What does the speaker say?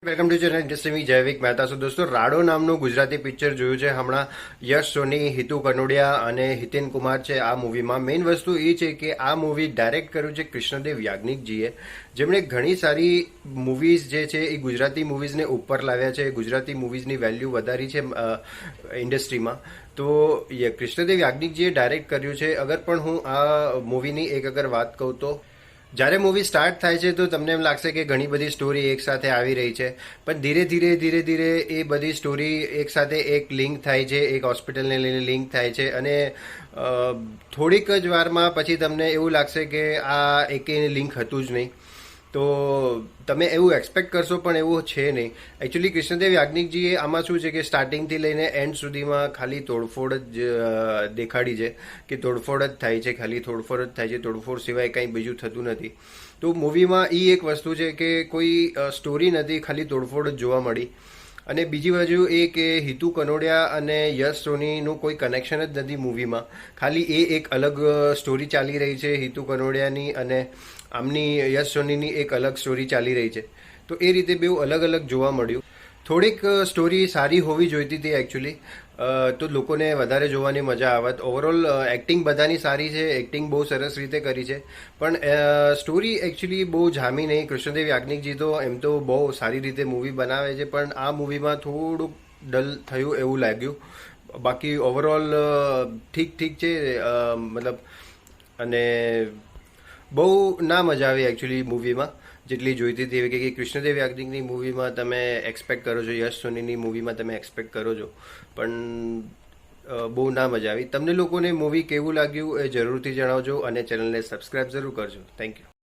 Welcome to channel industry જૈવિક મહેતા. સો દોસ્તો, રાડો નામનું ગુજરાતી પિક્ચર જોયું છે હમણાં. યશ સોની, હિતુ કનોડિયા અને હિતેન કુમાર છે આ મૂવીમાં. મેઇન વસ્તુ એ છે કે આ મૂવી ડાયરેક્ટ કર્યું છે કૃષ્ણદેવ યાજ્ઞિકજીએ, જેમણે ઘણી સારી મૂવીઝ જે છે એ ગુજરાતી મૂવીઝને ઉપર લાવ્યા છે, ગુજરાતી મૂવીઝની વેલ્યુ વધારી છે ઇન્ડસ્ટ્રીમાં. તો કૃષ્ણદેવ યાજ્ઞિકજીએ ડાયરેક્ટ કર્યું છે. અગર પણ હું આ મૂવીની એક અગર વાત કહું તો જ્યારે મૂવી સ્ટાર્ટ થાય છે તો તમને એમ લાગશે કે ઘણી બધી સ્ટોરી એક સાથે આવી રહી છે, પણ ધીરે ધીરે એ બધી સ્ટોરી એક સાથે એક લિંક થાય છે, એક હોસ્પિટલને લઈને લિંક થાય છે અને થોડીક જ વારમાં પછી તમને એવું લાગશે કે આ એકેય લિંક હતું જ નહીં. તો તમે એવું એક્સપેક્ટ કરશો પણ એવું છે નહીં. એકચ્યુઅલી કૃષ્ણદેવ યાજ્ઞિકજીએ આમાં શું છે કે સ્ટાર્ટિંગથી લઈને એન્ડ સુધીમાં ખાલી તોડફોડ જ દેખાડી છે કે તોડફોડ જ થાય છે, ખાલી તોડફોડ જ થાય છે, તોડફોડ સિવાય કંઈ બીજું થતું નથી. તો મૂવીમાં એ એક વસ્તુ છે કે કોઈ સ્ટોરી નથી, ખાલી તોડફોડ જ જોવા મળી. અને બીજી બાજુ એ કે હિતુ કનોડિયા અને યશ સોનીનું કોઈ કનેક્શન જ નથી મૂવીમાં. ખાલી એ એક અલગ સ્ટોરી ચાલી રહી છે હિતુ કનોડિયાની અને આમની યશ સોનીની એક અલગ સ્ટોરી ચાલી રહી છે. તો એ રીતે બેઉ અલગ અલગ જોવા મળ્યું. થોડીક સ્ટોરી સારી હોવી જોઈતી હતી એકચ્યુઅલી, તો લોકોને વધારે જોવાની મજા આવત. ઓવરઓલ એક્ટિંગ બધાની સારી છે, એક્ટિંગ બહુ સરસ રીતે કરી છે, પણ સ્ટોરી એકચ્યુઅલી બહુ જામી નહીં. કૃષ્ણદેવ યાજ્ઞિકજી તો એમ તો બહુ સારી રીતે મૂવી બનાવે છે, પણ આ મૂવીમાં થોડુંક ડલ થયું એવું લાગ્યું. બાકી ઓવરઓલ ઠીક છે, મતલબ અને બહુ ના મજા આવી એકચ્યુઅલી મૂવીમાં જેટલી જોઈતી હતી. કે કૃષ્ણદેવ યાજ્ઞિકની મૂવીમાં તમે એક્સપેક્ટ કરો છો, યશ સોનીની મૂવીમાં તમે એક્સપેક્ટ કરો છો, પણ બહુ ના મજા આવી. તમને લોકોને મૂવી કેવું લાગ્યું એ જરૂરથી જણાવજો અને ચેનલને સબસ્ક્રાઈબ જરૂર કરજો. Thank you.